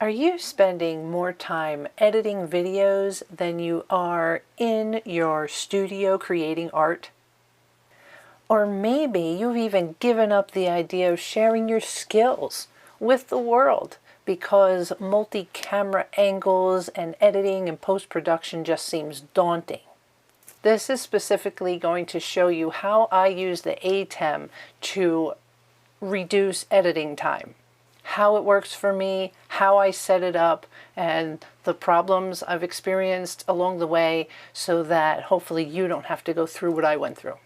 Are you spending more time editing videos than you are in your studio creating art? Or maybe you've even given up the idea of sharing your skills with the world because multi-camera angles and editing and post-production just seems daunting. This is specifically going to show you how I use the ATEM to reduce editing time. How it works for me, how I set it up, and the problems I've experienced along the way so that hopefully you don't have to go through what I went through.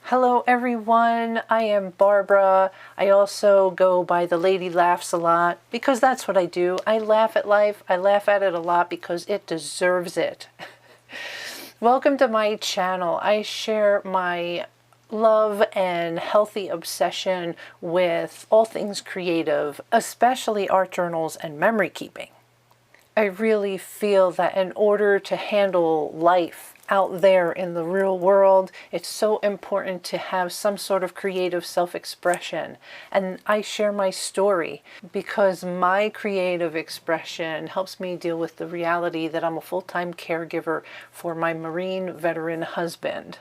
Hello everyone, I am Barbara. I also go by the Lady Laughs a lot because that's what I do. I laugh at life. I laugh at it a lot because it deserves it. Welcome to my channel. I share my love and healthy obsession with all things creative, especially art journals and memory keeping. I really feel that in order to handle life out there in the real world, it's so important to have some sort of creative self-expression. And I share my story because my creative expression helps me deal with the reality that I'm a full-time caregiver for my Marine veteran husband.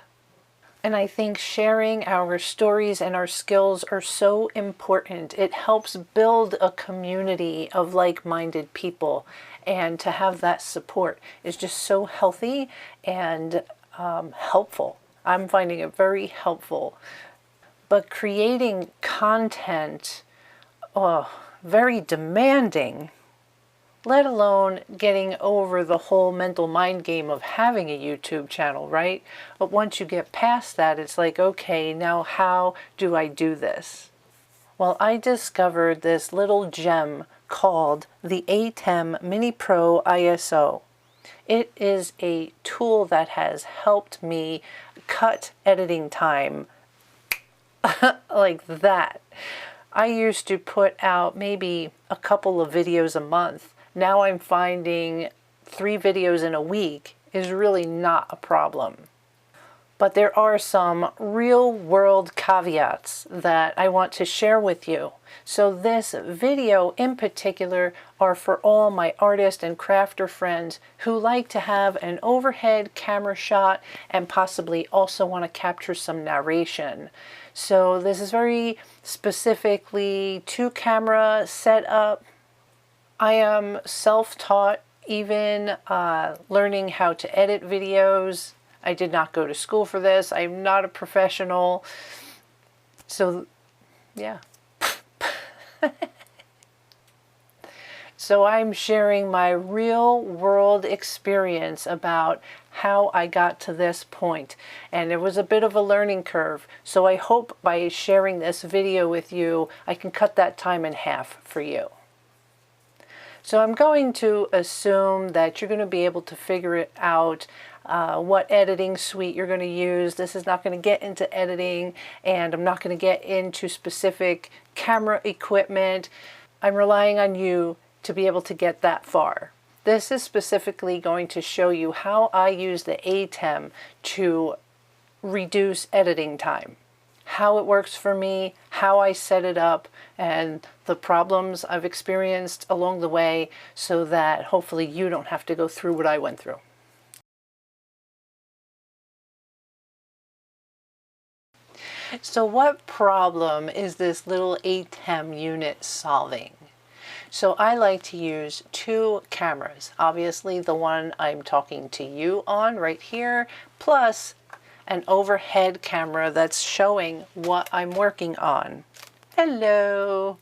And I think sharing our stories and our skills are so important. It helps build a community of like-minded people. And to have that support is just so healthy and helpful. I'm finding it very helpful. But creating content, very demanding, let alone getting over the whole mental mind game of having a YouTube channel, right? But once you get past that, it's like, okay, now how do I do this? Well, I discovered this little gem called the ATEM Mini Pro ISO. It is a tool that has helped me cut editing time like that. I used to put out maybe a couple of videos a month. Now I'm finding 3 videos in a week is really not a problem. But there are some real world caveats that I want to share with you. So this video in particular are for all my artist and crafter friends who like to have an overhead camera shot and possibly also want to capture some narration. So this is very specifically 2-camera setup. I am self-taught, even learning how to edit videos. I did not go to school for this. I'm not a professional. So, yeah. So I'm sharing my real world experience about how I got to this point. And it was a bit of a learning curve. So I hope by sharing this video with you, I can cut that time in half for you. So I'm going to assume that you're going to be able to figure it out what editing suite you're going to use. This is not going to get into editing, and I'm not going to get into specific camera equipment. I'm relying on you to be able to get that far. This is specifically going to show you how I use the ATEM to reduce editing time. How it works for me, how I set it up, and the problems I've experienced along the way so that hopefully you don't have to go through what I went through. So what problem is this little ATEM unit solving? So I like to use 2 cameras. Obviously the one I'm talking to you on right here, plus an overhead camera that's showing what I'm working on. Hello.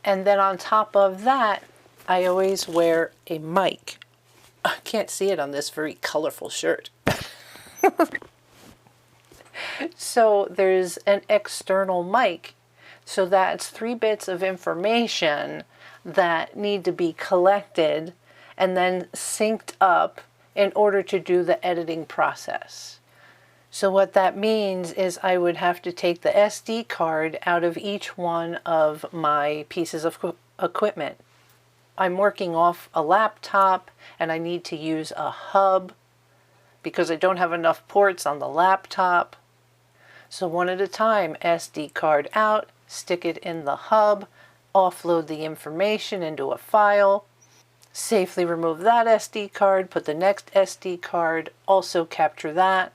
And then on top of that, I always wear a mic. I can't see it on this very colorful shirt. So there's an external mic. So that's 3 bits of information that need to be collected and then synced up in order to do the editing process. So what that means is I would have to take the SD card out of each one of my pieces of equipment. I'm working off a laptop and I need to use a hub because I don't have enough ports on the laptop. So one at a time, SD card out, stick it in the hub, offload the information into a file, safely remove that SD card, put the next SD card, also capture that.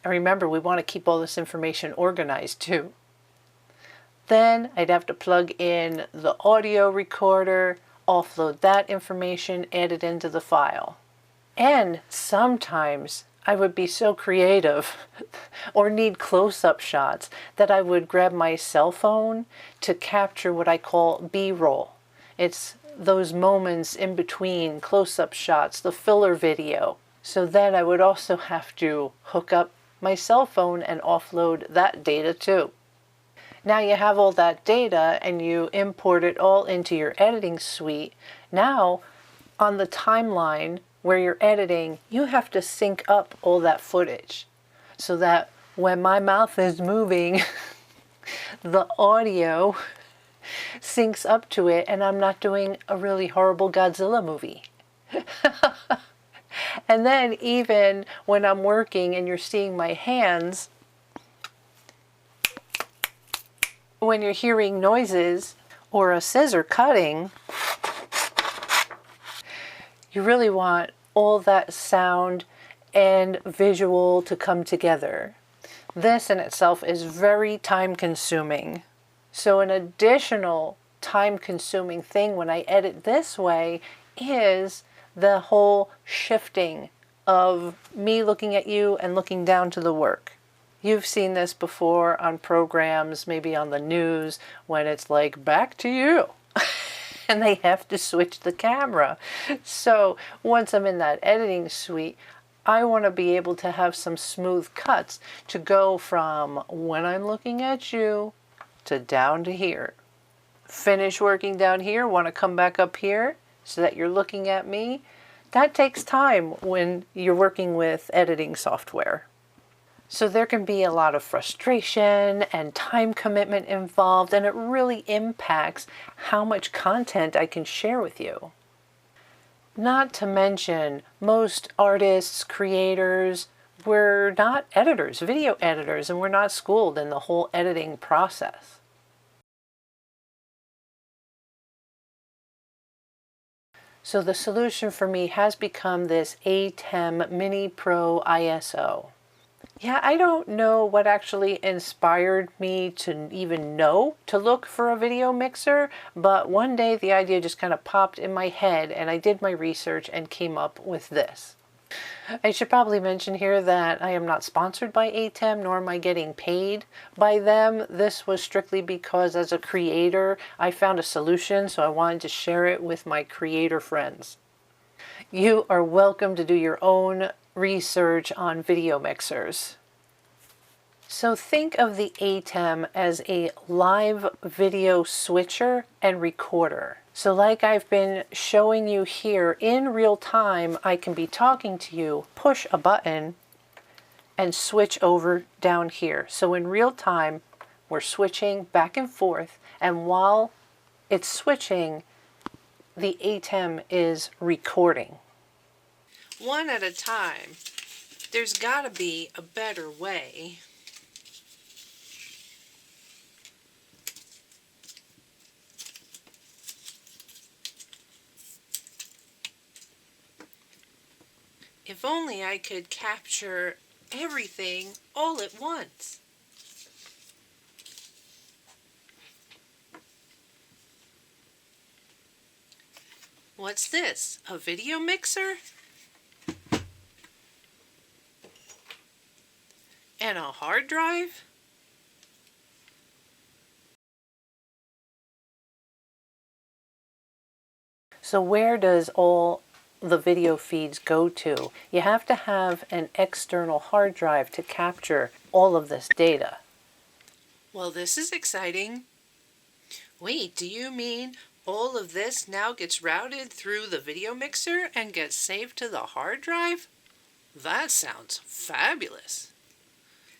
And remember, we want to keep all this information organized too. Then I'd have to plug in the audio recorder, offload that information, add it into the file. And sometimes I would be so creative or need close-up shots that I would grab my cell phone to capture what I call B-roll. It's those moments in between close-up shots, the filler video. So then I would also have to hook up my cell phone and offload that data too. Now you have all that data and you import it all into your editing suite. Now on the timeline where you're editing, you have to sync up all that footage so that when my mouth is moving, the audio syncs up to it and I'm not doing a really horrible Godzilla movie. And then even when I'm working and you're seeing my hands, when you're hearing noises or a scissor cutting, you really want all that sound and visual to come together. This in itself is very time consuming. So an additional time consuming thing when I edit this way is the whole shifting of me looking at you and looking down to the work. You've seen this before on programs, maybe on the news, when it's like, back to you. And they have to switch the camera. So once I'm in that editing suite, I want to be able to have some smooth cuts to go from when I'm looking at you to down to here. Finish working down here, want to come back up here so that you're looking at me. That takes time when you're working with editing software. So there can be a lot of frustration and time commitment involved, and it really impacts how much content I can share with you. Not to mention, most artists, creators, we're not editors, video editors, and we're not schooled in the whole editing process. So the solution for me has become this ATEM Mini Pro ISO. Yeah, I don't know what actually inspired me to even know to look for a video mixer, but one day the idea just kind of popped in my head and I did my research and came up with this. I should probably mention here that I am not sponsored by ATEM, nor am I getting paid by them. This was strictly because as a creator, I found a solution, so I wanted to share it with my creator friends. You are welcome to do your own research on video mixers. So think of the ATEM as a live video switcher and recorder. So like I've been showing you here, in real time, I can be talking to you, push a button, and switch over down here. So in real time, we're switching back and forth, and while it's switching, the ATEM is recording. One at a time. There's got to be a better way. If only I could capture everything all at once. What's this? A video mixer? And a hard drive? So where does all the video feeds go to? You have to have an external hard drive to capture all of this data. Well, this is exciting. Wait, do you mean all of this now gets routed through the video mixer and gets saved to the hard drive? That sounds fabulous.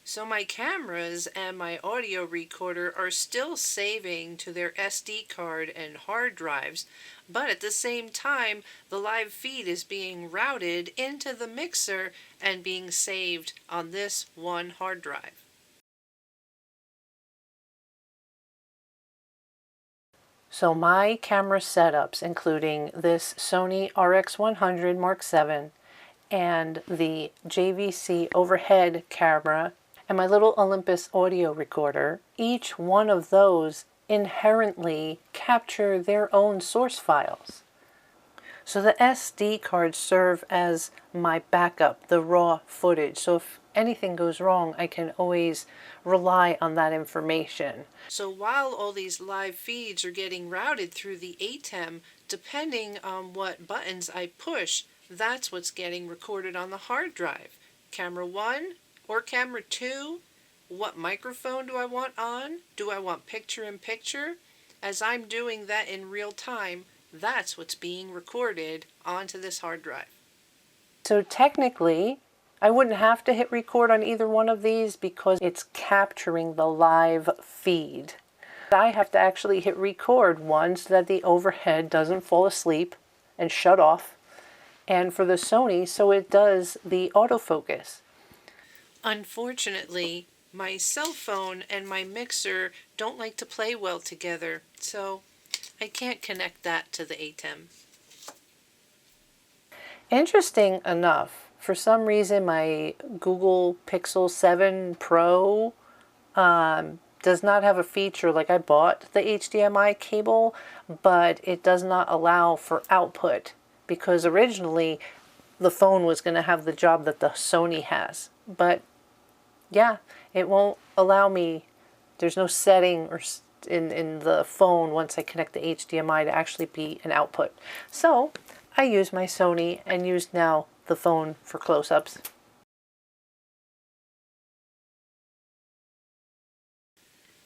So my cameras and my audio recorder are still saving to their SD card and hard drives, but at the same time, the live feed is being routed into the mixer and being saved on this one hard drive. So my camera setups, including this Sony RX100 Mark VII and the JVC overhead camera and my little Olympus audio recorder, each one of those inherently capture their own source files. So the SD cards serve as my backup, the raw footage. So if anything goes wrong, I can always rely on that information. So while all these live feeds are getting routed through the ATEM, depending on what buttons I push, that's what's getting recorded on the hard drive. Camera 1 or camera 2? What microphone do I want on? Do I want picture-in-picture? As I'm doing that in real time, that's what's being recorded onto this hard drive. So technically, I wouldn't have to hit record on either one of these because it's capturing the live feed. I have to actually hit record one so that the overhead doesn't fall asleep and shut off. And for the Sony, so it does the autofocus. Unfortunately, my cell phone and my mixer don't like to play well together, so I can't connect that to the ATEM. Interesting enough, for some reason my Google Pixel 7 Pro does not have a feature. Like, I bought the HDMI cable, but it does not allow for output because originally the phone was going to have the job that the Sony has. But yeah, it won't allow me. There's no setting or in the phone once I connect the HDMI to actually be an output. So I use my Sony and use now the phone for close-ups.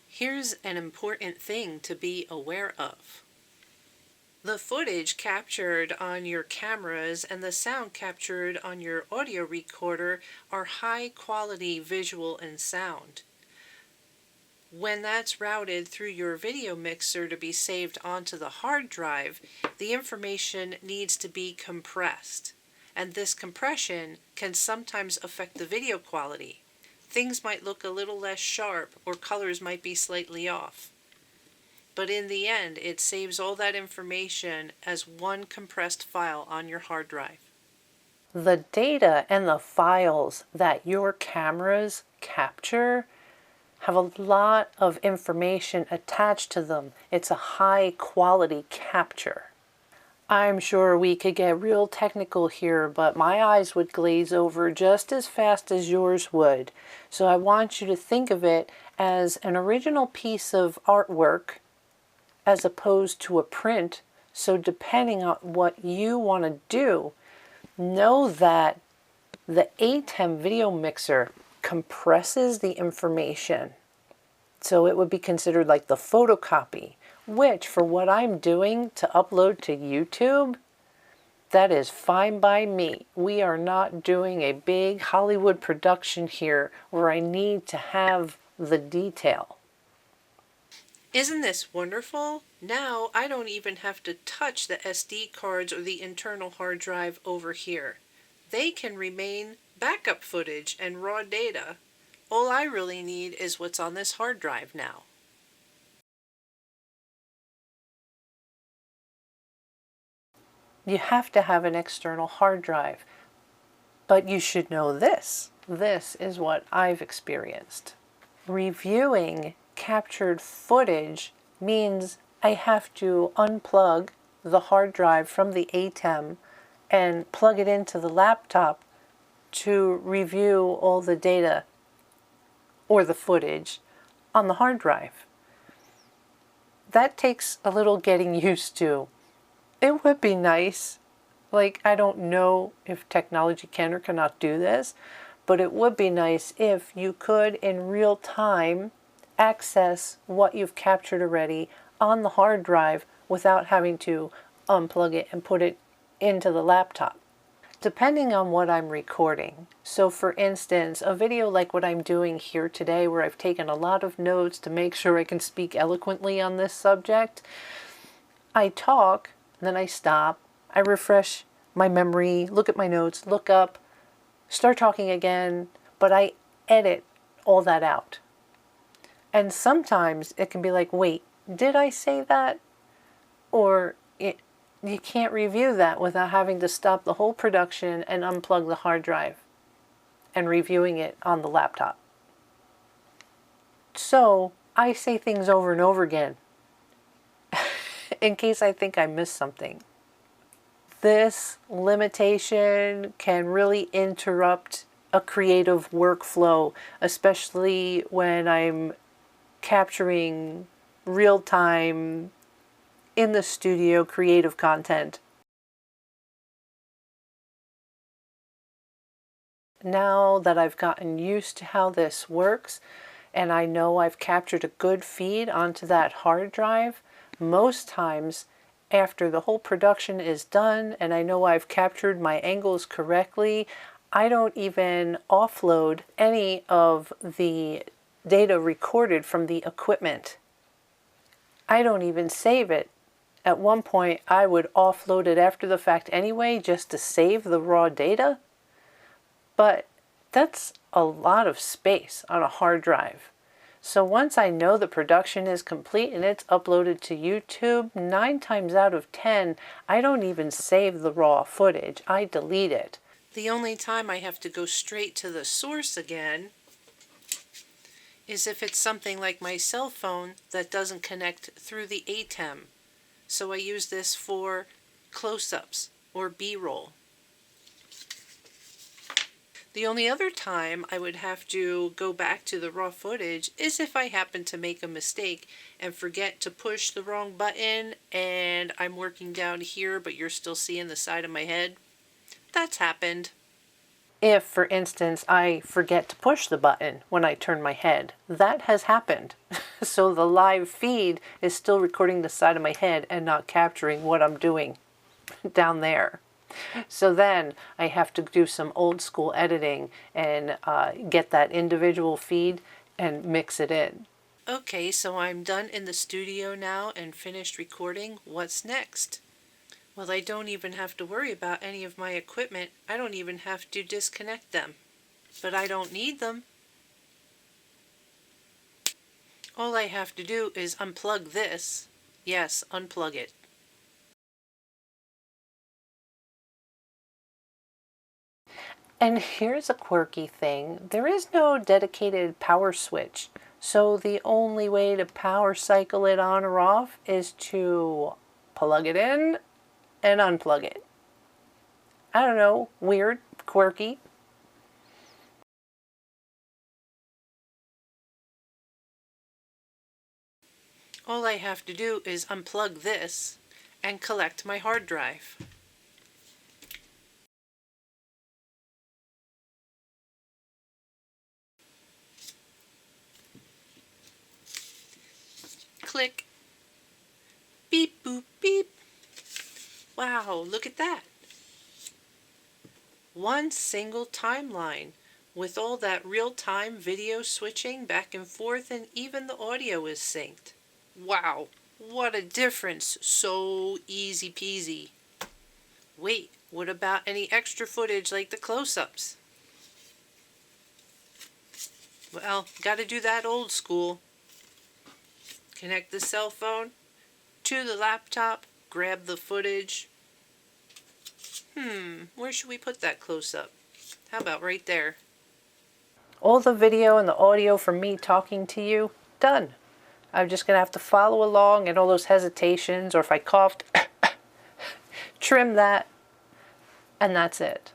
Here's an important thing to be aware of. The footage captured on your cameras and the sound captured on your audio recorder are high quality visual and sound. When that's routed through your video mixer to be saved onto the hard drive, the information needs to be compressed. And this compression can sometimes affect the video quality. Things might look a little less sharp or colors might be slightly off. But in the end, it saves all that information as one compressed file on your hard drive. The data and the files that your cameras capture have a lot of information attached to them. It's a high quality capture. I'm sure we could get real technical here, but my eyes would glaze over just as fast as yours would. So I want you to think of it as an original piece of artwork as opposed to a print. So depending on what you want to do, know that the ATEM video mixer compresses the information. So it would be considered like the photocopy, which for what I'm doing to upload to YouTube, that is fine by me. We are not doing a big Hollywood production here where I need to have the detail. Isn't this wonderful? Now I don't even have to touch the SD cards or the internal hard drive over here. They can remain backup footage and raw data. All I really need is what's on this hard drive now. You have to have an external hard drive, but you should know this. This is what I've experienced. Reviewing captured footage means I have to unplug the hard drive from the ATEM and plug it into the laptop to review all the data or the footage on the hard drive. That takes a little getting used to. It would be nice, like, I don't know if technology can or cannot do this, but it would be nice if you could in real time access what you've captured already on the hard drive without having to unplug it and put it into the laptop. Depending on what I'm recording. So for instance, a video like what I'm doing here today where I've taken a lot of notes to make sure I can speak eloquently on this subject, I talk, then I stop, I refresh my memory, look at my notes, look up, start talking again, but I edit all that out. And sometimes it can be like, wait, did I say that? or you can't review that without having to stop the whole production and unplug the hard drive and reviewing it on the laptop. So I say things over and over again in case I think I missed something. This limitation can really interrupt a creative workflow, especially when I'm capturing real-time in the studio creative content. Now that I've gotten used to how this works, and I know I've captured a good feed onto that hard drive, most times after the whole production is done and I know I've captured my angles correctly, I don't even offload any of the data recorded from the equipment. I don't even save it. At one point I would offload it after the fact anyway just to save the raw data, but that's a lot of space on a hard drive. So once I know the production is complete and it's uploaded to YouTube, 9 times out of 10, I don't even save the raw footage. I delete it. The only time I have to go straight to the source again is if it's something like my cell phone that doesn't connect through the ATEM. So I use this for close-ups or B-roll. The only other time I would have to go back to the raw footage is if I happen to make a mistake and forget to push the wrong button and I'm working down here but you're still seeing the side of my head. That's happened. If, for instance, I forget to push the button when I turn my head, that has happened. So the live feed is still recording the side of my head and not capturing what I'm doing down there. So then I have to do some old school editing and get that individual feed and mix it in. Okay, so I'm done in the studio now and finished recording. What's next? Well, I don't even have to worry about any of my equipment. I don't even have to disconnect them. But I don't need them. All I have to do is unplug this. Yes, unplug it. And here's a quirky thing. There is no dedicated power switch. So the only way to power cycle it on or off is to plug it in and unplug it. I don't know, weird, quirky. All I have to do is unplug this and collect my hard drive. Click. Beep, boop, beep. Wow, look at that. One single timeline with all that real-time video switching back and forth, and even the audio is synced. Wow, what a difference. So easy peasy. Wait, what about any extra footage like the close-ups? Well, gotta do that old school. Connect the cell phone to the laptop, grab the footage. Where should we put that close-up? How about right there? All the video and the audio from me talking to you, done. I'm just going to have to follow along, and all those hesitations, or if I coughed, trim that, and that's it.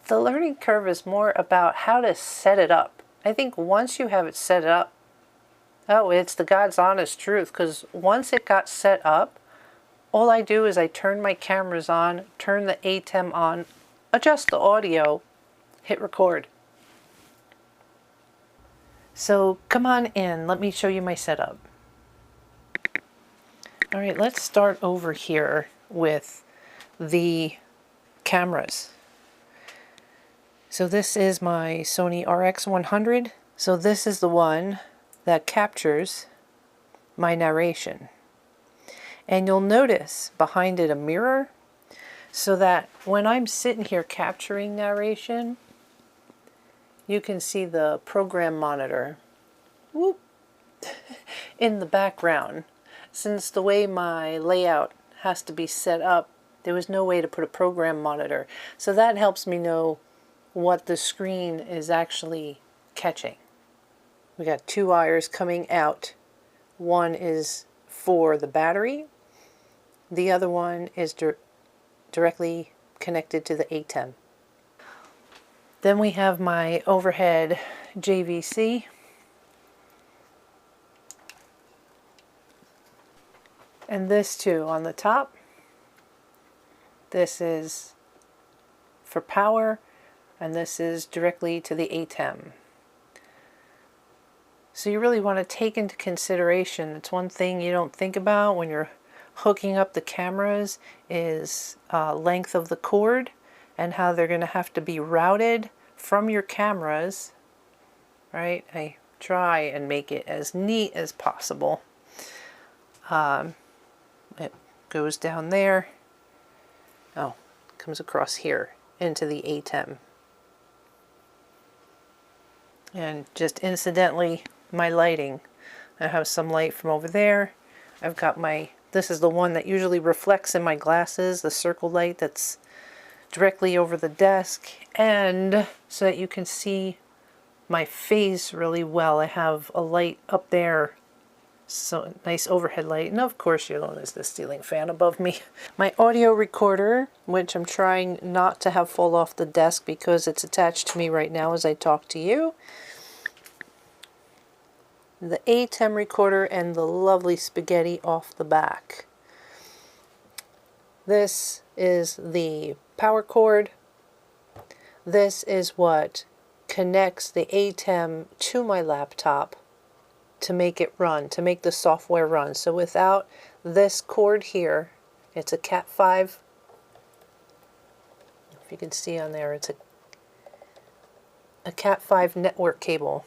The learning curve is more about how to set it up. I think once you have it set up, oh, it's the God's honest truth, because once it got set up, all I do is I turn my cameras on, turn the ATEM on, adjust the audio, hit record. So come on in, let me show you my setup. All right, let's start over here with the cameras. So this is my Sony RX100. So this is the one that captures my narration. And you'll notice behind it a mirror, so that when I'm sitting here capturing narration, you can see the program monitor, whoop, in the background. Since the way my layout has to be set up, there was no way to put a program monitor. So that helps me know what the screen is actually catching. We got two wires coming out. One is for the battery. The other one is directly connected to the ATEM. Then we have my overhead JVC. And this too on the top. This is for power, and this is directly to the ATEM. So you really want to take into consideration, it's one thing you don't think about when you're hooking up the cameras, is length of the cord and how they're going to have to be routed from your cameras, right? I try and make it as neat as possible. It goes down there. Oh, comes across here into the ATEM. And just incidentally, my lighting. I have some light from over there. I've got my, this is the one that usually reflects in my glasses, the circle light that's directly over the desk, and so that you can see my face really well. I have a light up there, so nice overhead light, and of course you'll notice the ceiling fan above me. My audio recorder, which I'm trying not to have fall off the desk because it's attached to me right now as I talk to you. The ATEM recorder and the lovely spaghetti off the back. This is the power cord. This is what connects the ATEM to my laptop to make it run, to make the software run. So without this cord here, it's a Cat 5. If you can see on there, it's a Cat 5 network cable.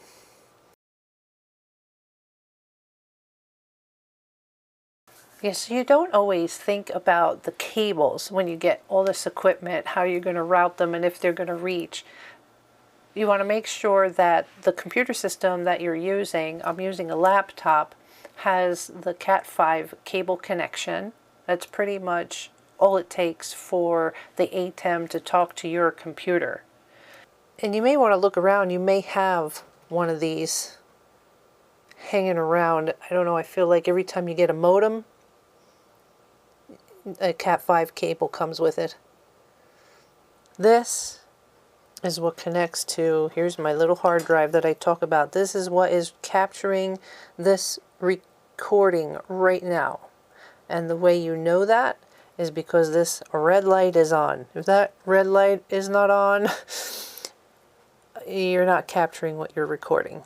Yes, so you don't always think about the cables when you get all this equipment, how you're going to route them and if they're going to reach. You want to make sure that the computer system that you're using, I'm using a laptop, has the Cat 5 cable connection. That's pretty much all it takes for the ATEM to talk to your computer. And you may want to look around. You may have one of these hanging around. I don't know, I feel like every time you get a modem, a Cat 5 cable comes with it. This is what connects to, here's my little hard drive that I talk about. This is what is capturing this recording right now. And the way you know that is because this red light is on. If that red light is not on, you're not capturing what you're recording.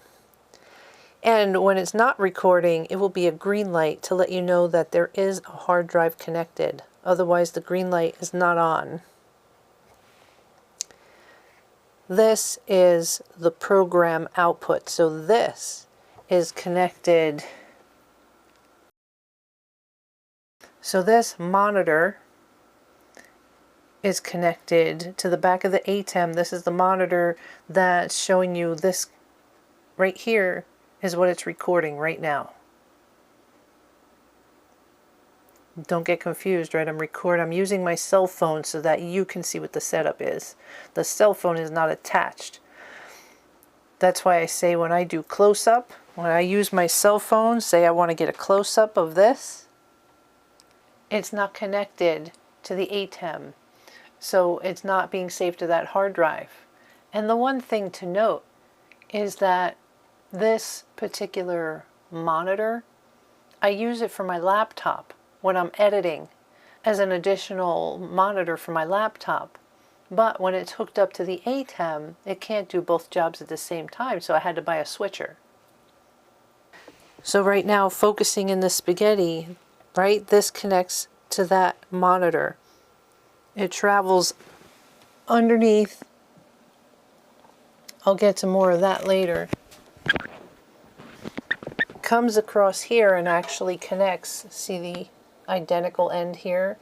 And when it's not recording, it will be a green light to let you know that there is a hard drive connected. Otherwise, the green light is not on. This is the program output. So this is connected. So this monitor is connected to the back of the ATEM. This is the monitor that's showing you this right here is what it's recording right now. Don't get confused, right? I'm using my cell phone so that you can see what the setup is. The cell phone is not attached. That's why I say when I do close-up, when I use my cell phone, say I want to get a close-up of this, it's not connected to the ATEM. So it's not being saved to that hard drive. And the one thing to note is that this particular monitor, I use it for my laptop when I'm editing as an additional monitor for my laptop. But when it's hooked up to the ATEM, it can't do both jobs at the same time, so I had to buy a switcher. So right now, focusing in the spaghetti, right, this connects to that monitor. It travels underneath. I'll get to more of that later. Comes across here and actually connects. See identical end here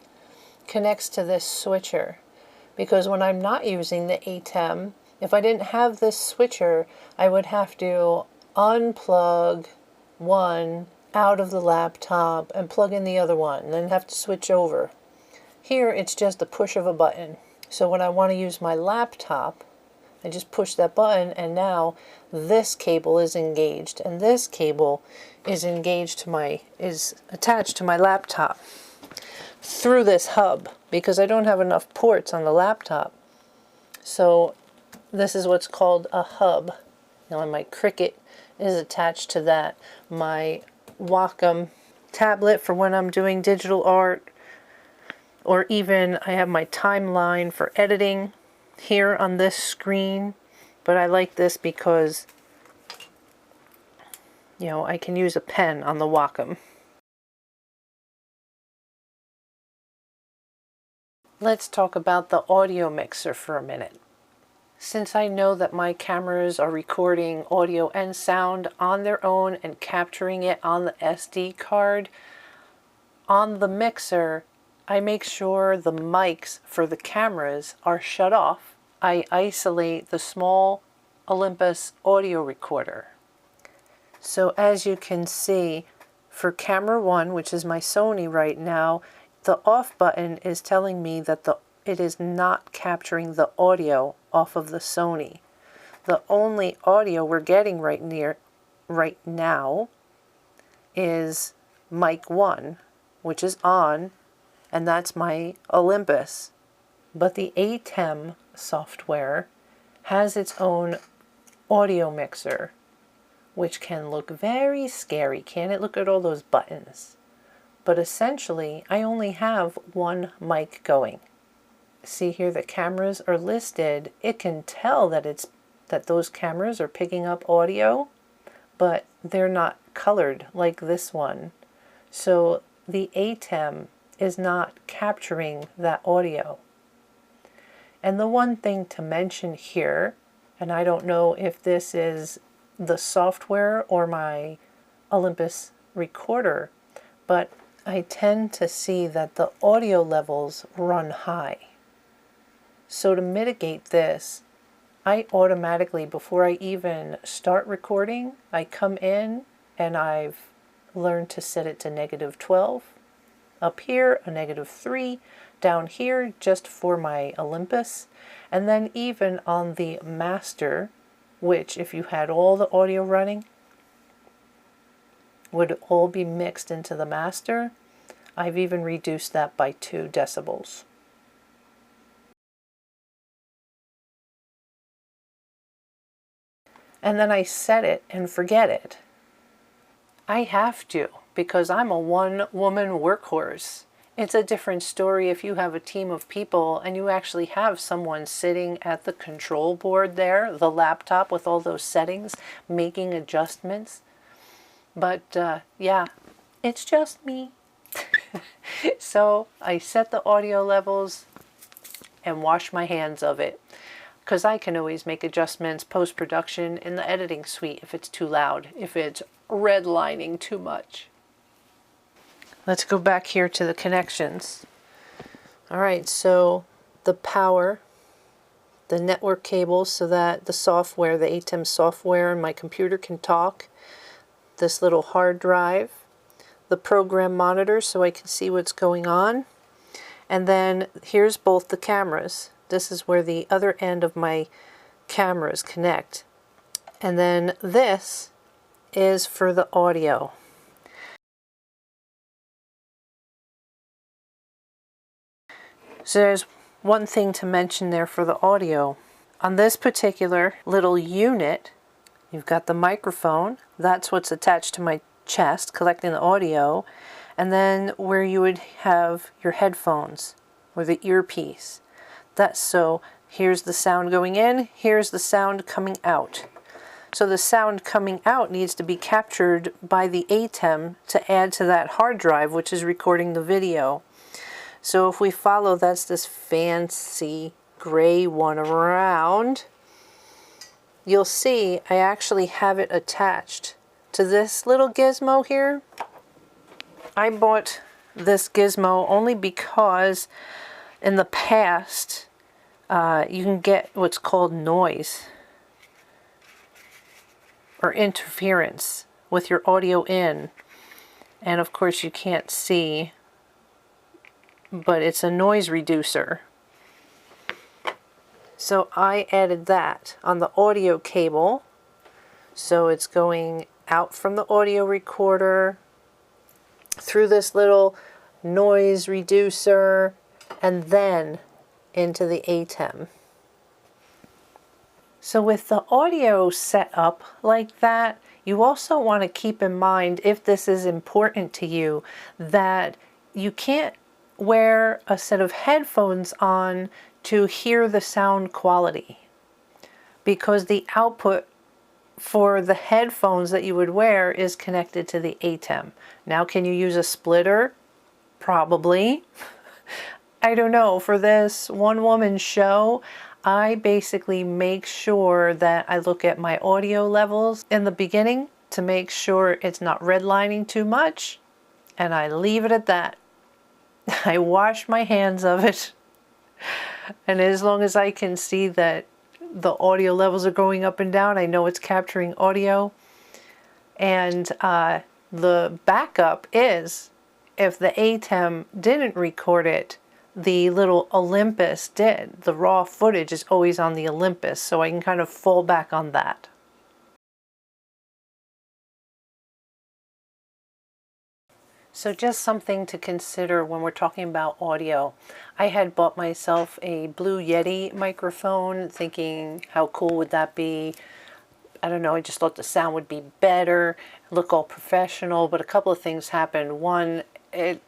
connects to this switcher. Because when I'm not using the ATEM, if I didn't have this switcher, I would have to unplug one out of the laptop and plug in the other one, and then have to switch over. Here, it's just a push of a button. So when I want to use my laptop, I just push that button, and now this cable is engaged, and this cable is attached to my laptop through this hub, because I don't have enough ports on the laptop. So this is what's called a hub. Now my Cricut is attached to that. My Wacom tablet for when I'm doing digital art, or even I have my timeline for editing here on this screen. But I like this because, you know, I can use a pen on the Wacom. Let's talk about the audio mixer for a minute. Since I know that my cameras are recording audio and sound on their own and capturing it on the SD card, on the mixer, I make sure the mics for the cameras are shut off. I isolate the small Olympus audio recorder. So as you can see, for camera 1, which is my Sony right now, the off button is telling me that it is not capturing the audio off of the Sony. The only audio we're getting right now is mic 1, which is on, and that's my Olympus. But the ATEM software has its own audio mixer, which can look very scary. Can't it? Look at all those buttons. But essentially, I only have one mic going. See here, the cameras are listed. It can tell that those cameras are picking up audio, but they're not colored like this one. So the ATEM is not capturing that audio. And the one thing to mention here, and I don't know if this is the software or my Olympus recorder, but I tend to see that the audio levels run high. So to mitigate this, I automatically, before I even start recording, I come in and I've learned to set it to -12. Up here, a -3. Down here, just for my Olympus. And then even on the master, which if you had all the audio running, would all be mixed into the master. I've even reduced that by 2 decibels. And then I set it and forget it. I have to, because I'm a one-woman workhorse. It's a different story if you have a team of people and you actually have someone sitting at the control board there, the laptop with all those settings, making adjustments. But yeah, it's just me. So I set the audio levels and wash my hands of it, because I can always make adjustments post-production in the editing suite if it's too loud, if it's redlining too much. Let's go back here to the connections. All right, so the power, the network cables so that the software, the ATEM software and my computer can talk, this little hard drive, the program monitor so I can see what's going on, and then here's both the cameras. This is where the other end of my cameras connect. And then this is for the audio. So there's one thing to mention there for the audio. On this particular little unit, you've got the microphone. That's what's attached to my chest, collecting the audio. And then where you would have your headphones or the earpiece. So here's the sound going in, here's the sound coming out. So the sound coming out needs to be captured by the ATEM to add to that hard drive, which is recording the video. So if we follow, that's this fancy gray one around, you'll see I actually have it attached to this little gizmo here. I bought this gizmo only because in the past you can get what's called noise or interference with your audio in. And of course you can't see, but it's a noise reducer. So I added that on the audio cable. So it's going out from the audio recorder through this little noise reducer and then into the ATEM. So with the audio set up like that, you also want to keep in mind, if this is important to you, that you can't wear a set of headphones on to hear the sound quality, because the output for the headphones that you would wear is connected to the ATEM. Now, can you use a splitter? Probably. I don't know. For this one-woman show, I basically make sure that I look at my audio levels in the beginning to make sure it's not redlining too much, and I leave it at that. I wash my hands of it, and as long as I can see that the audio levels are going up and down, I know it's capturing audio. And the backup is, if the ATEM didn't record it, the little Olympus did. The raw footage is always on the Olympus, so I can kind of fall back on that. So just something to consider when we're talking about audio. I had bought myself a Blue Yeti microphone, thinking how cool would that be. I don't know, I just thought the sound would be better, look all professional, but a couple of things happened. One, it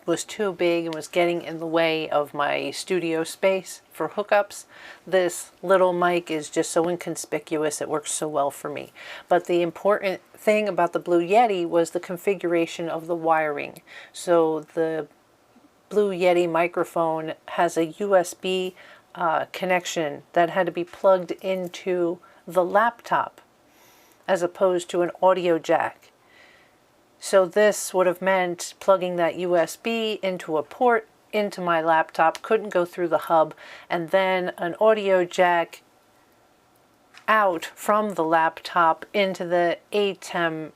was too big and was getting in the way of my studio space for hookups. This little mic is just so inconspicuous, it works so well for me. But the important thing about the Blue Yeti was the configuration of the wiring. So the Blue Yeti microphone has a USB connection that had to be plugged into the laptop as opposed to an audio jack. So this would have meant plugging that USB into a port into my laptop, couldn't go through the hub, and then an audio jack out from the laptop into the ATEM.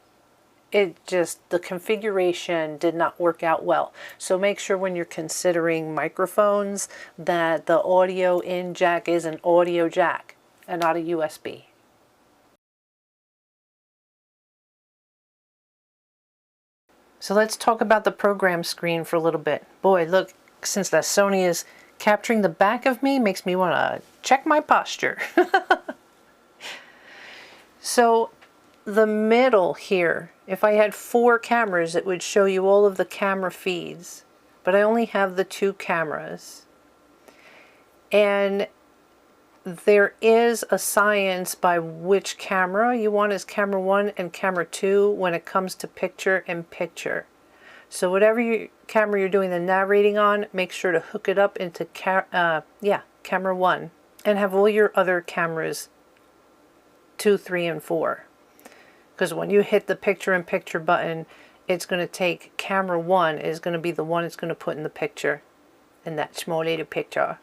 The configuration did not work out well. So make sure when you're considering microphones that the audio in jack is an audio jack and not a USB. So let's talk about the program screen for a little bit. Boy, look, since that Sony is capturing the back of me, makes me want to check my posture. So the middle here, if I had 4 cameras, it would show you all of the camera feeds, but I only have the 2 cameras. And there is a science by which camera you want as camera 1 and camera 2 when it comes to picture in picture. So whatever camera you're doing the narrating on, make sure to hook it up into camera 1 and have all your other cameras 2, 3, and 4. Because when you hit the picture in picture button, it's going to take camera 1 is going to be the one it's going to put in the picture, in that small little picture.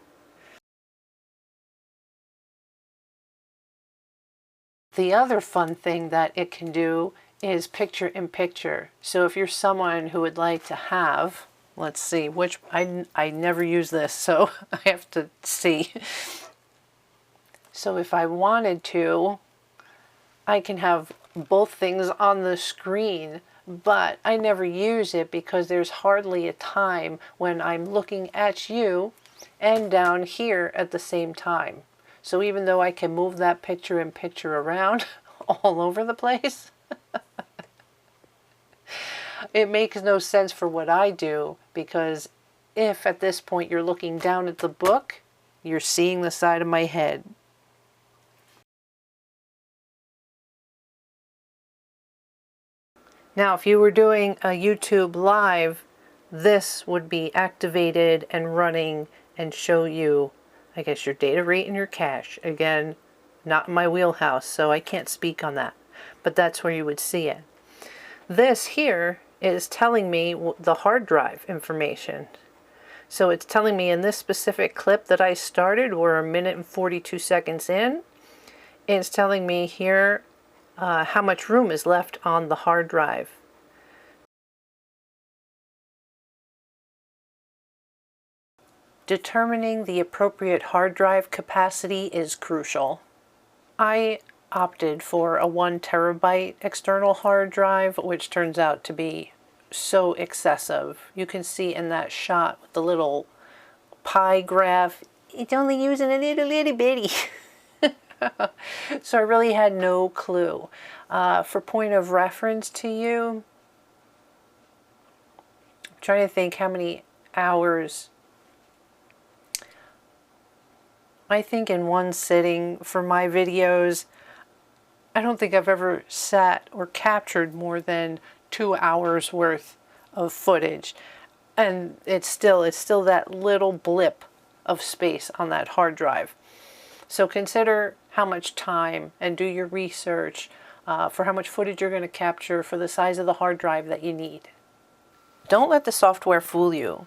The other fun thing that it can do is picture in picture. So if you're someone who would like to have, let's see, which I never use this, so I have to see. So if I wanted to, I can have both things on the screen, but I never use it because there's hardly a time when I'm looking at you and down here at the same time. So even though I can move that picture in picture around all over the place, it makes no sense for what I do, because if at this point you're looking down at the book, you're seeing the side of my head. Now, if you were doing a YouTube live, this would be activated and running and show you, I guess, your data rate and your cache. Again, not in my wheelhouse, so I can't speak on that, but that's where you would see it. This here is telling me the hard drive information. So it's telling me in this specific clip that I started, we're 1 minute and 42 seconds in, it's telling me here how much room is left on the hard drive. Determining the appropriate hard drive capacity is crucial. I opted for a 1 terabyte external hard drive, which turns out to be so excessive. You can see in that shot with the little pie graph, it's only using a little bitty. So I really had no clue. For point of reference to you, I'm trying to think how many hours. I think in one sitting for my videos, I don't think I've ever sat or captured more than 2 hours worth of footage. And it's still that little blip of space on that hard drive. So consider how much time and do your research for how much footage you're going to capture for the size of the hard drive that you need. Don't let the software fool you.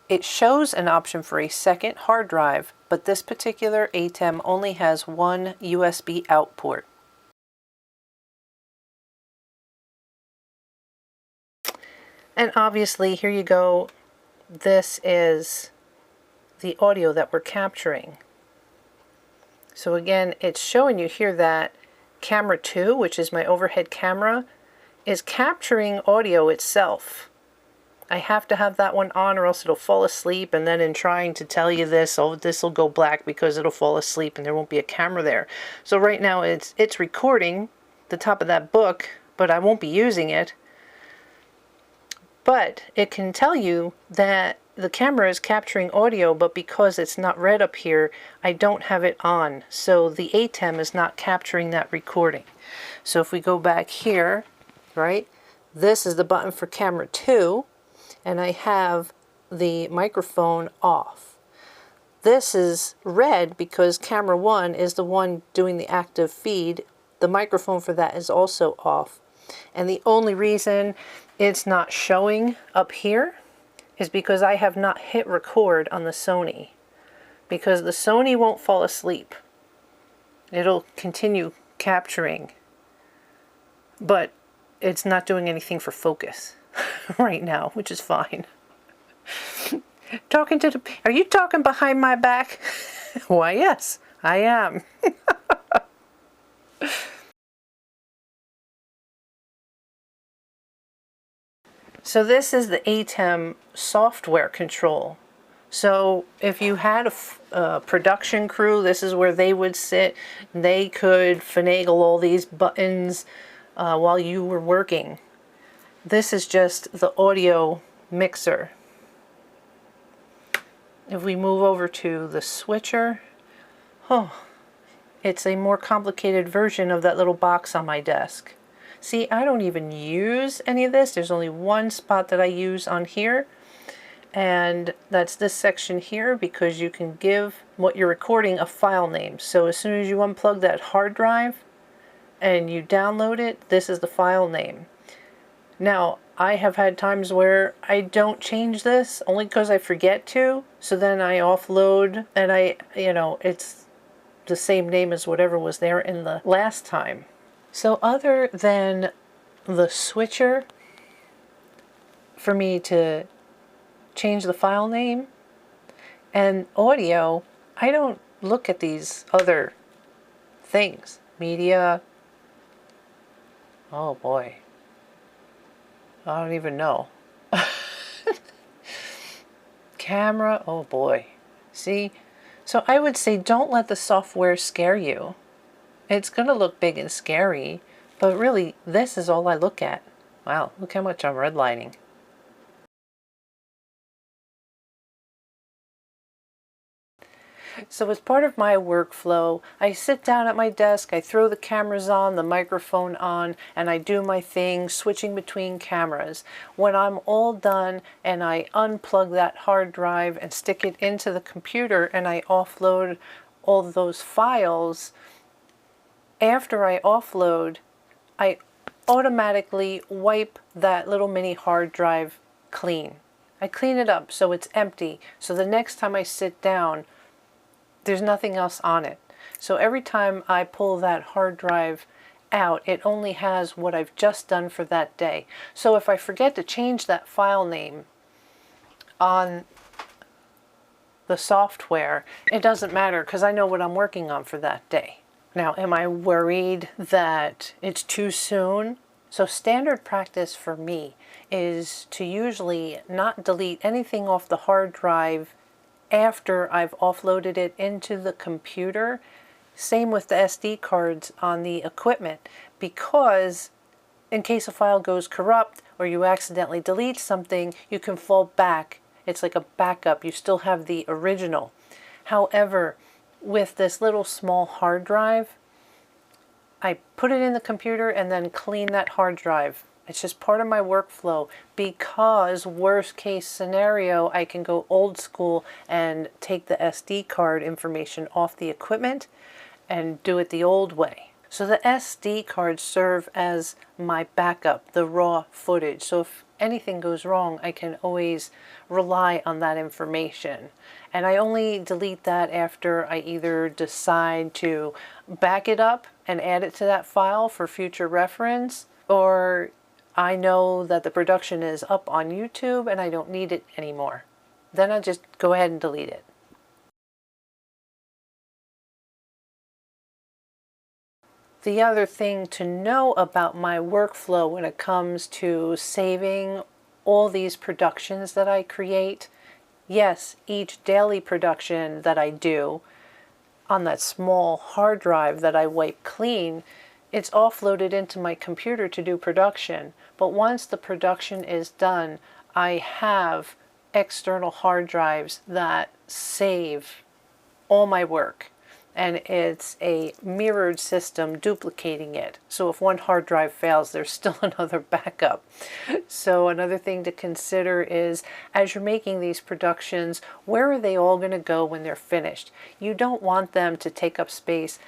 It shows an option for a second hard drive, but this particular ATEM only has one USB out port. And obviously, here you go. This is the audio that we're capturing. So again, it's showing you here that camera 2, which is my overhead camera, is capturing audio itself. I have to have that one on or else it'll fall asleep, and then in trying to tell you this, oh, this will go black because it'll fall asleep and there won't be a camera there. So right now it's recording the top of that book, but I won't be using it. But it can tell you that the camera is capturing audio, but because it's not red up here, I don't have it on. So the ATEM is not capturing that recording. So if we go back here, right, this is the button for camera 2. And I have the microphone off. This is red because camera 1 is the one doing the active feed. The microphone for that is also off. And the only reason it's not showing up here is because I have not hit record on the Sony. Because the Sony won't fall asleep. It'll continue capturing. But it's not doing anything for focus right now, which is fine. Talking to the... Are you talking behind my back? Why, yes, I am. So this is the ATEM software control. So if you had a production crew, this is where they would sit. They could finagle all these buttons while you were working. This is just the audio mixer. If we move over to the switcher, it's a more complicated version of that little box on my desk. See, I don't even use any of this. There's only one spot that I use on here, and that's this section here, because you can give what you're recording a file name. So as soon as you unplug that hard drive and you download it, this is the file name. Now, I have had times where I don't change this only because I forget to, so then I offload and it's the same name as whatever was there in the last time. So other than the switcher for me to change the file name and audio, I don't look at these other things. Media, oh boy. I don't even know. Camera, oh boy. See? So I would say don't let the software scare you. It's going to look big and scary, but really this is all I look at. Wow, look how much I'm redlining. So as part of my workflow, I sit down at my desk, I throw the cameras on, the microphone on, and I do my thing, switching between cameras. When I'm all done and I unplug that hard drive and stick it into the computer and I offload all those files, after I offload, I automatically wipe that little mini hard drive clean. I clean it up so it's empty, so the next time I sit down, there's nothing else on it. So every time I pull that hard drive out, it only has what I've just done for that day. So if I forget to change that file name on the software, it doesn't matter because I know what I'm working on for that day. Now, am I worried that it's too soon? So standard practice for me is to usually not delete anything off the hard drive after I've offloaded it into the computer. Same with the SD cards on the equipment, because in case a file goes corrupt or you accidentally delete something, you can fall back. It's like a backup. You still have the original. However, with this little small hard drive, I put it in the computer and then clean that hard drive. It's just part of my workflow, because worst case scenario, I can go old school and take the SD card information off the equipment and do it the old way. So the SD cards serve as my backup, the raw footage. So if anything goes wrong, I can always rely on that information. And I only delete that after I either decide to back it up and add it to that file for future reference, or I know that the production is up on YouTube and I don't need it anymore. Then I just go ahead and delete it. The other thing to know about my workflow when it comes to saving all these productions that I create, yes, each daily production that I do on that small hard drive that I wipe clean, it's offloaded into my computer to do production. But once the production is done, I have external hard drives that save all my work. And it's a mirrored system duplicating it. So if one hard drive fails, there's still another backup. So another thing to consider is, as you're making these productions, where are they all going to go when they're finished? You don't want them to take up space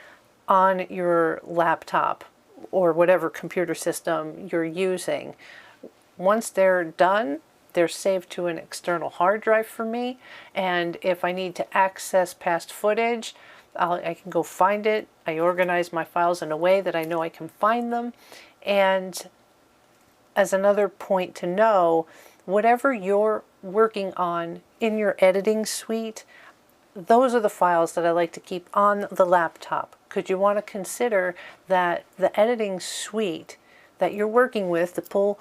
on your laptop or whatever computer system you're using. Once they're done, they're saved to an external hard drive for me. And if I need to access past footage, I can go find it. I organize my files in a way that I know I can find them. And as another point to know, whatever you're working on in your editing suite, those are the files that I like to keep on the laptop. Because you want to consider that the editing suite that you're working with to pull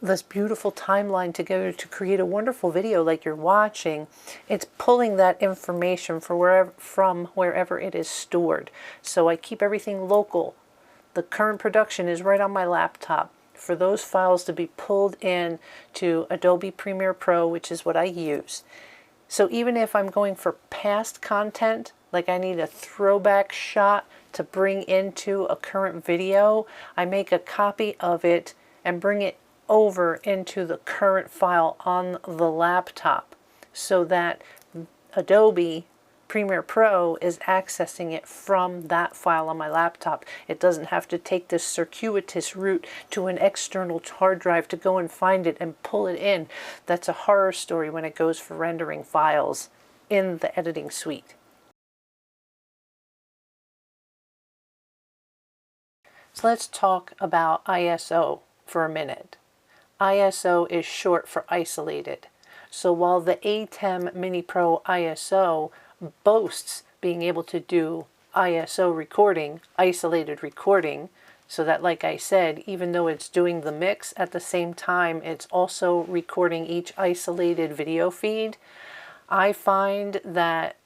this beautiful timeline together to create a wonderful video like you're watching, it's pulling that information from wherever it is stored. So I keep everything local. The current production is right on my laptop. For those files to be pulled in to Adobe Premiere Pro, which is what I use. So even if I'm going for past content, like I need a throwback shot to bring into a current video, I make a copy of it and bring it over into the current file on the laptop, so that Adobe Premiere Pro is accessing it from that file on my laptop. It doesn't have to take this circuitous route to an external hard drive to go and find it and pull it in. That's a horror story when it goes for rendering files in the editing suite. So let's talk about ISO for a minute. ISO is short for isolated. So while the ATEM Mini Pro ISO boasts being able to do ISO recording, isolated recording, so that, like I said, even though it's doing the mix, at the same time it's also recording each isolated video feed, I find that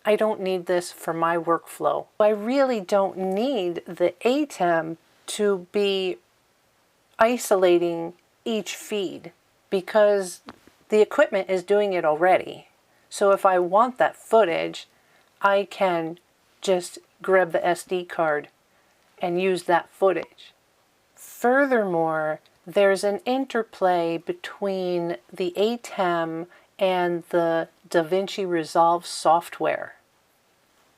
I don't need this for my workflow. I really don't need the ATEM to be isolating each feed, because the equipment is doing it already. So if I want that footage, I can just grab the SD card and use that footage. Furthermore, there's an interplay between the ATEM and the DaVinci Resolve software.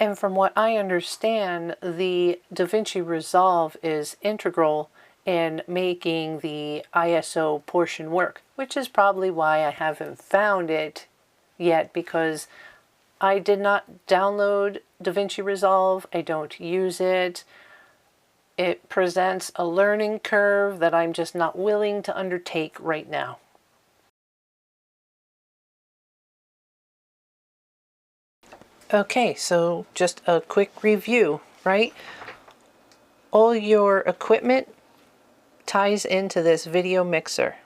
And from what I understand, the DaVinci Resolve is integral in making the ISO portion work, which is probably why I haven't found it yet, because I did not download DaVinci Resolve. I don't use it. It presents a learning curve that I'm just not willing to undertake right now. Okay, so just a quick review, right? All your equipment ties into this video mixer.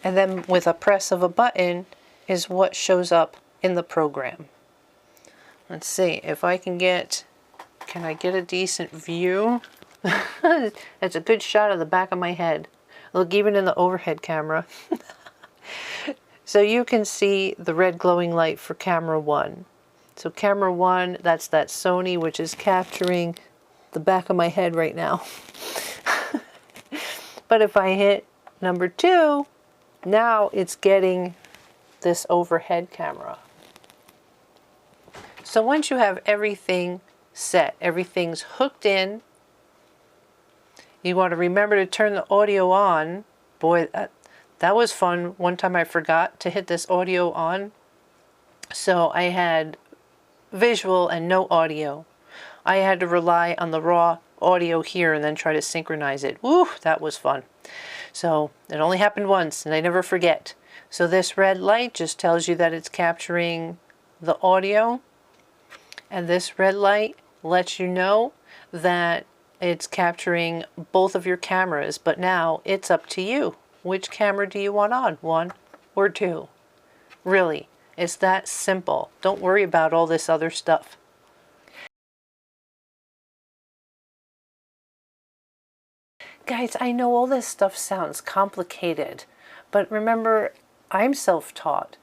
And then with a press of a button is what shows up in the program. Let's see if I can get I get a decent view? It's a good shot of the back of my head. Look, even in the overhead camera. So you can see the red glowing light for camera 1. So camera 1, that's that Sony, which is capturing the back of my head right now. But if I hit number 2, now it's getting this overhead camera. So once you have everything set, everything's hooked in, you want to remember to turn the audio on. Boy, that was fun. One time I forgot to hit this audio on. So I had visual and no audio. I had to rely on the raw audio here and then try to synchronize it. Woo, that was fun. So it only happened once and I never forget. So this red light just tells you that it's capturing the audio, and this red light lets you know that it's capturing both of your cameras. But now it's up to you. Which camera do you want on? 1 or 2? Really, it's that simple. Don't worry about all this other stuff. Guys, I know all this stuff sounds complicated, but remember, I'm self-taught,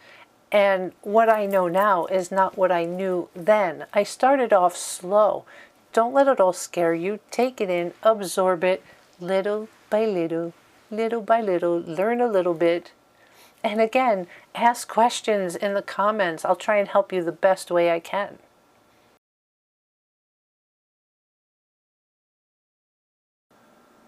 and what I know now is not what I knew then. I started off slow. Don't let it all scare you. Take it in, absorb it, little by little, learn a little bit. And again, ask questions in the comments. I'll try and help you the best way I can.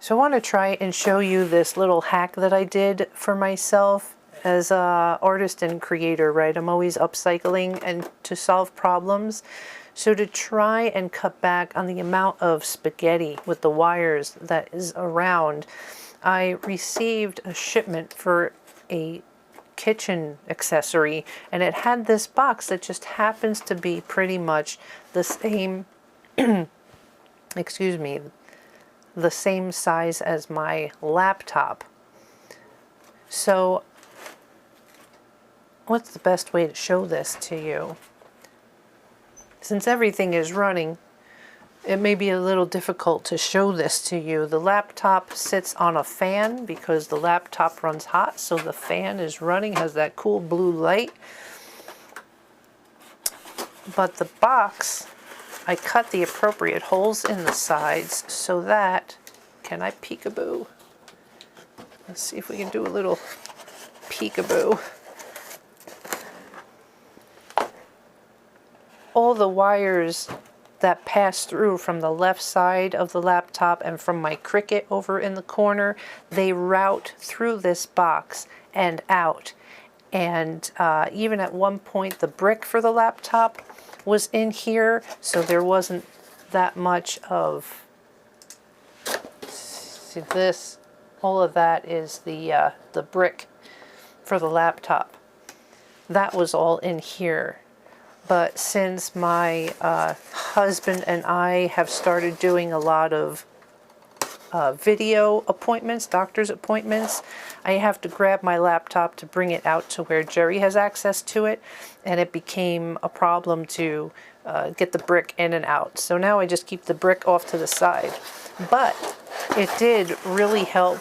So I want to try and show you this little hack that I did for myself as an artist and creator, right? I'm always upcycling and to solve problems. So to try and cut back on the amount of spaghetti with the wires that is around, I received a shipment for a kitchen accessory, and it had this box that just happens to be pretty much the same, excuse me, the same size as my laptop. So what's the best way to show this to you? Since everything is running, it may be a little difficult to show this to you. The laptop sits on a fan because the laptop runs hot, so the fan is running, has that cool blue light. But the box, I cut the appropriate holes in the sides so that, can I peekaboo? Let's see if we can do a little peekaboo. All the wires that pass through from the left side of the laptop and from my Cricut over in the corner, they route through this box and out. And even at one point, the brick for the laptop was in here, so there wasn't that much of, see this, all of that is the brick for the laptop. That was all in here. But since my husband and I have started doing a lot of video appointments, doctor's appointments, I have to grab my laptop to bring it out to where Jerry has access to it, and it became a problem to get the brick in and out. So now I just keep the brick off to the side. But it did really help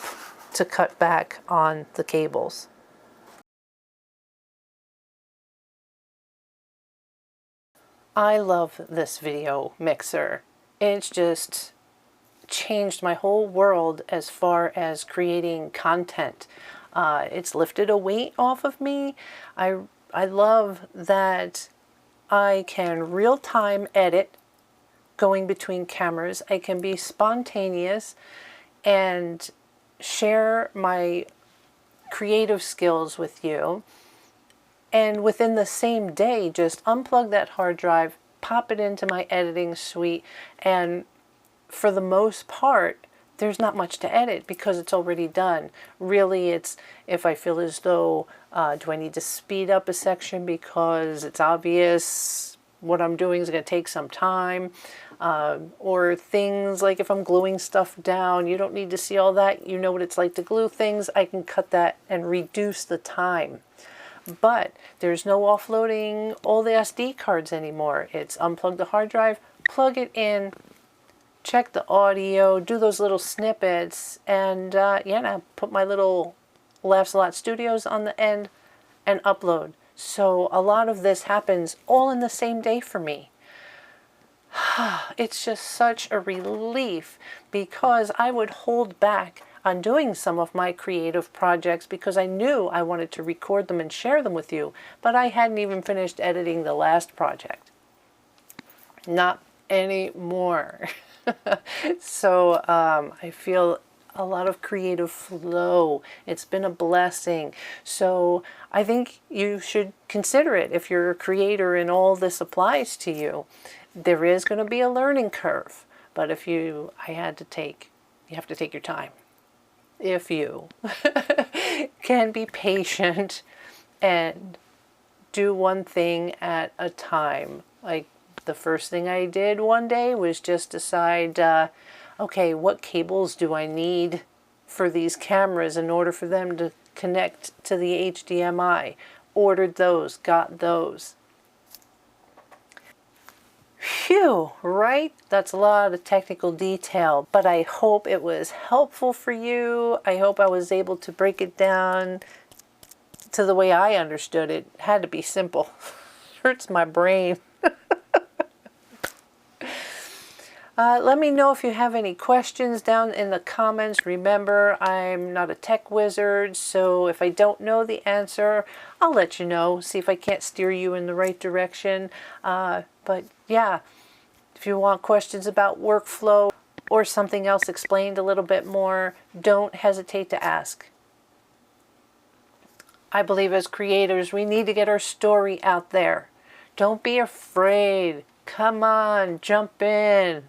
to cut back on the cables. I love this video mixer. It's just changed my whole world as far as creating content. It's lifted a weight off of me. I love that I can real-time edit going between cameras. I can be spontaneous, and share my creative skills with you. And within the same day, just unplug that hard drive, pop it into my editing suite, and for the most part, there's not much to edit because it's already done. Really, it's if I feel as though, do I need to speed up a section because it's obvious what I'm doing is going to take some time, or things like if I'm gluing stuff down, you don't need to see all that. You know what it's like to glue things. I can cut that and reduce the time. But there's no offloading all the SD cards anymore. It's unplug the hard drive, plug it in, check the audio, do those little snippets, and yeah, put my little Laughs a Lot Studios on the end and upload. So a lot of this happens all in the same day for me. It's just such a relief because I would hold back on doing some of my creative projects because I knew I wanted to record them and share them with you, but I hadn't even finished editing the last project. Not anymore. So I feel a lot of creative flow. It's been a blessing. So I think you should consider it if you're a creator and all this applies to you. There is going to be a learning curve, but you have to take your time. If you can be patient and do one thing at a time. Like the first thing I did one day was just decide, okay, what cables do I need for these cameras in order for them to connect to the HDMI? Ordered those, got those. Phew, right? That's a lot of technical detail, but I hope it was helpful for you. I hope I was able to break it down to the way I understood it. It had to be simple. Hurts my brain. Let me know if you have any questions down in the comments. Remember, I'm not a tech wizard, so if I don't know the answer, I'll let you know. See if I can't steer you in the right direction. But yeah, if you want questions about workflow or something else explained a little bit more, don't hesitate to ask. I believe as creators, we need to get our story out there. Don't be afraid. Come on, jump in.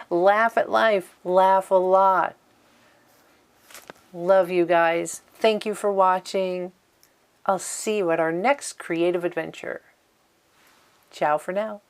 Laugh at life. Laugh a lot. Love you guys. Thank you for watching. I'll see you at our next creative adventure. Ciao for now.